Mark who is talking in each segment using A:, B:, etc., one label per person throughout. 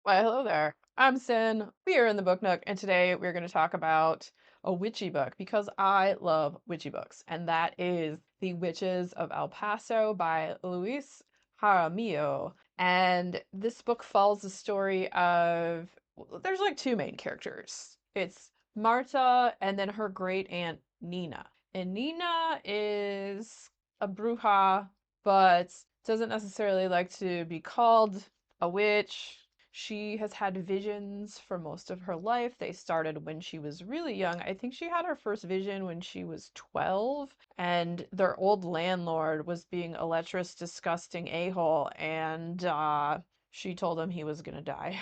A: Why, hello there. I'm Sin. We are in the Book Nook, and today we're going to talk about a witchy book because I love witchy books, and that is The Witches of El Paso by Luis Jaramillo. And this book follows the story of, well, there's like two main characters. It's Marta and then her great aunt Nina. And Nina is a bruja, but doesn't necessarily like to be called a witch. She has had visions for most of her life. They started when she was really young. I think she had her first vision when she was 12, and their old landlord was being a lecherous, disgusting a-hole, and she told him he was gonna die.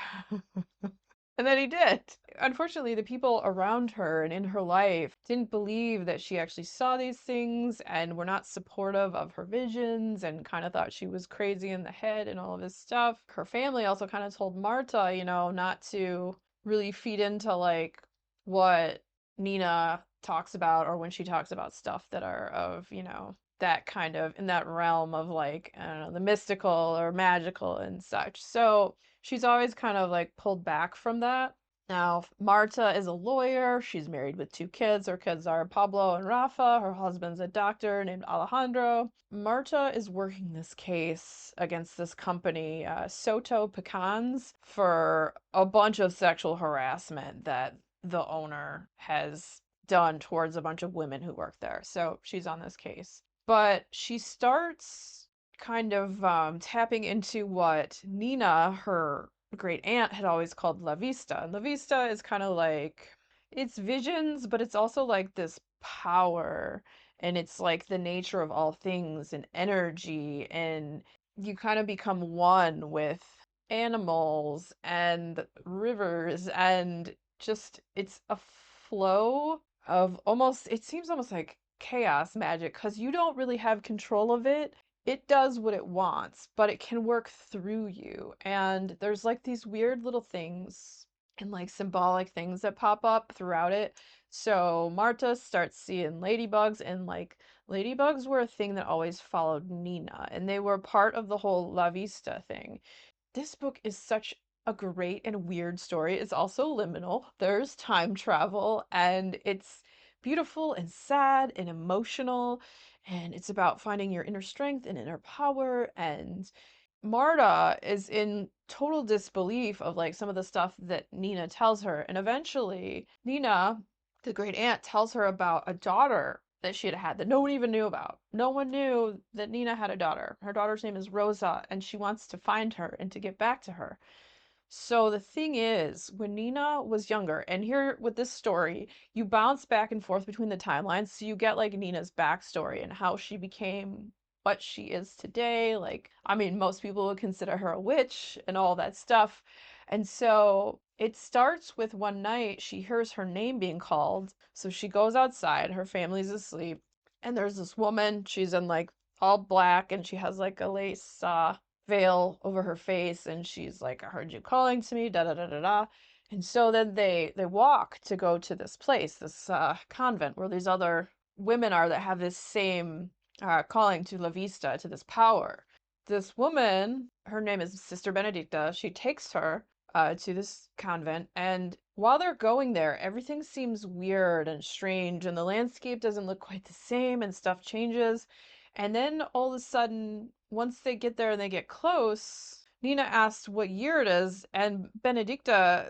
A: And then he did. Unfortunately, the people around her and in her life didn't believe that she actually saw these things and were not supportive of her visions and kind of thought she was crazy in the head and all of this stuff. Her family also kind of told Marta, not to really feed into like what Nina talks about or when she talks about stuff that are of, that kind of in that realm of like, I don't know, the mystical or magical and such. So she's always kind of like pulled back from that. Now, Marta is a lawyer. She's married with two kids. Her kids are Pablo and Rafa. Her husband's a doctor named Alejandro. Marta is working this case against this company, Soto Pecans, for a bunch of sexual harassment that the owner has done towards a bunch of women who work there. So she's on this case. But she starts kind of tapping into what Nina, her great aunt, had always called La Vista. And La Vista is kind of like it's visions, but it's also like this power, and it's like the nature of all things and energy, and you kind of become one with animals and rivers, and just it's a flow of almost, it seems almost like chaos magic because you don't really have control of it. It does what it wants, but it can work through you. And there's like these weird little things and like symbolic things that pop up throughout it. So Marta starts seeing ladybugs, and like ladybugs were a thing that always followed Nina, and they were part of the whole La Vista thing. This book is such a great and weird story. It's also liminal. There's time travel, and it's beautiful and sad and emotional, and it's about finding your inner strength and inner power. And Marta is in total disbelief of like some of the stuff that Nina tells her. And eventually, Nina, the great aunt, tells her about a daughter that she had had that no one even knew about. No one knew that Nina had a daughter. Her daughter's name is Rosa, and she wants to find her and to get back to her. So the thing is, when Nina was younger, and here with this story, you bounce back and forth between the timelines, so you get like Nina's backstory and how she became what she is today. Like, I mean, most people would consider her a witch and all that stuff. And so it starts with one night she hears her name being called. So she goes outside, her family's asleep, and there's this woman. She's in like all black, and she has like a lace veil over her face, and she's like, I heard you calling to me, da da da da da. And so then they walk to go to this place, this convent where these other women are that have this same calling to La Vista, to this power. This woman, her name is Sister Benedicta, she takes her to this convent, and while they're going there, everything seems weird and strange, and the landscape doesn't look quite the same, and stuff changes. And then all of a sudden, once they get there and they get close, Nina asks what year it is, and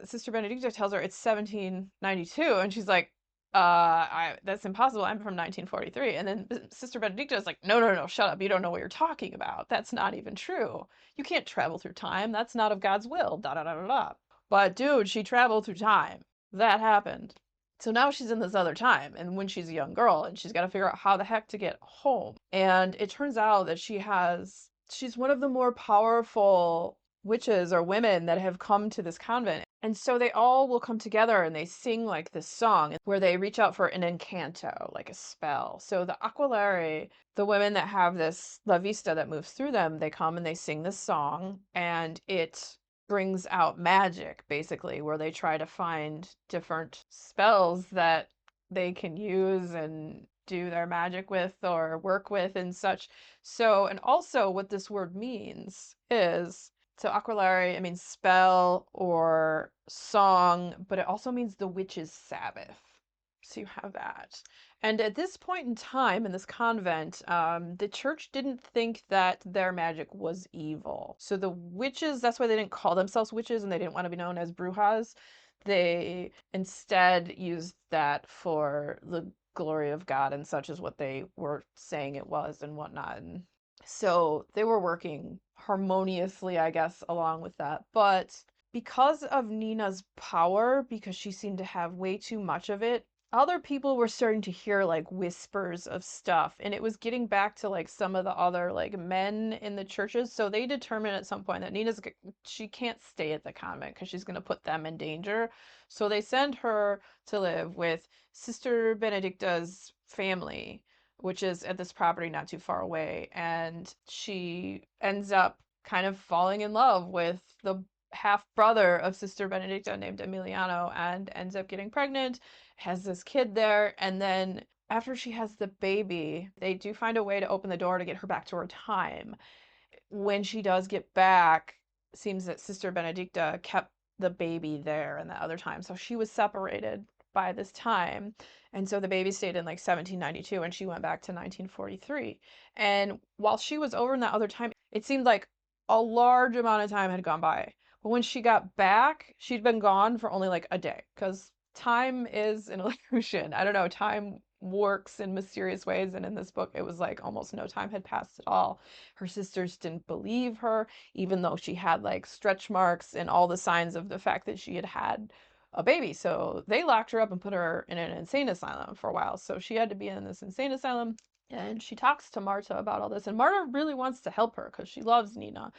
A: Sister Benedicta tells her it's 1792, and she's like, that's impossible. I'm from 1943. And then Sister Benedicta is like, no, no, no, shut up. You don't know what you're talking about. That's not even true. You can't travel through time. That's not of God's will. Da da da da da. But dude, she traveled through time. That happened. So now she's in this other time, and when she's a young girl, and she's got to figure out how the heck to get home. And it turns out that she's one of the more powerful witches or women that have come to this convent. And so they all will come together and they sing like this song where they reach out for an incanto, like a spell. So the Aquilare, the women that have this La Vista that moves through them, they come and they sing this song, and it brings out magic, basically, where they try to find different spells that they can use and do their magic with or work with and such. So, and also what this word means is So aquilare, it means spell or song, but it also means the witch's Sabbath. So you have that. And at this point in time in this convent, the church didn't think that their magic was evil. So the witches, that's why they didn't call themselves witches and they didn't want to be known as brujas. They instead used that for the glory of God and such is what they were saying it was and whatnot. And so they were working harmoniously, I guess, along with that. But because of Nina's power, because she seemed to have way too much of it, other people were starting to hear like whispers of stuff. And it was getting back to like some of the other like men in the churches. So they determined at some point that she can't stay at the convent because she's going to put them in danger. So they send her to live with Sister Benedicta's family, which is at this property not too far away. And she ends up kind of falling in love with the half brother of Sister Benedicta named Emiliano and ends up getting pregnant, has this kid there. And then after she has the baby, they do find a way to open the door to get her back to her time. When she does get back, it seems that Sister Benedicta kept the baby there and the other time. So she was separated by this time. And so the baby stayed in like 1792 and she went back to 1943. And while she was over in that other time, it seemed like a large amount of time had gone by. But when she got back, she'd been gone for only like a day because time is an illusion. I don't know, time works in mysterious ways. And in this book, it was like almost no time had passed at all. Her sisters didn't believe her, even though she had like stretch marks and all the signs of the fact that she had had a baby. So they locked her up and put her in an insane asylum for a while. So she had to be in this insane asylum. And she talks to Marta about all this. And Marta really wants to help her because she loves Nina,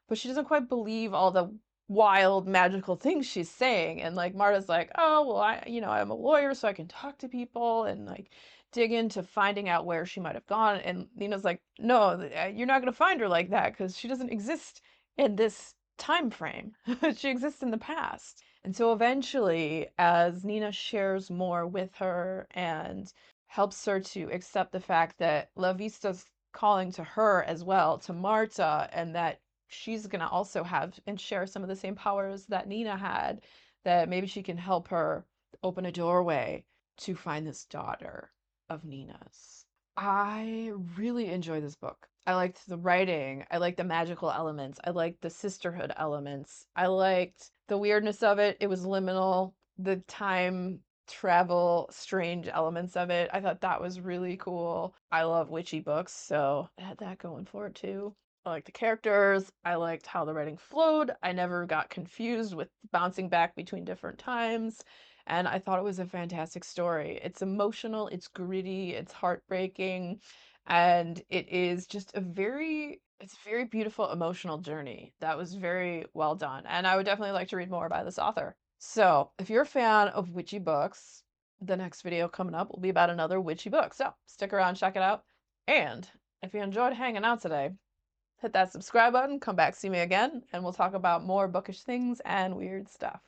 A: but she doesn't quite believe all the wild magical things she's saying. And like Marta's like, oh well, I'm a lawyer, so I can talk to people and like dig into finding out where she might have gone. And Nina's like, no, you're not going to find her like that because she doesn't exist in this time frame. She exists in the past. And so eventually, as Nina shares more with her and helps her to accept the fact that La Vista's calling to her as well, to Marta, and that she's going to also have and share some of the same powers that Nina had, that maybe she can help her open a doorway to find this daughter of Nina's. I really enjoy this book. I liked the writing. I liked the magical elements. I liked the sisterhood elements. I liked the weirdness of it. It was liminal. The time travel, strange elements of it. I thought that was really cool. I love witchy books, so I had that going for it too. I liked the characters. I liked how the writing flowed. I never got confused with bouncing back between different times. And I thought it was a fantastic story. It's emotional, it's gritty, it's heartbreaking, and it is just it's a very beautiful emotional journey. That was very well done. And I would definitely like to read more by this author. So, if you're a fan of witchy books, the next video coming up will be about another witchy book. So, stick around, check it out. And if you enjoyed hanging out today, hit that subscribe button, come back, see me again, and we'll talk about more bookish things and weird stuff.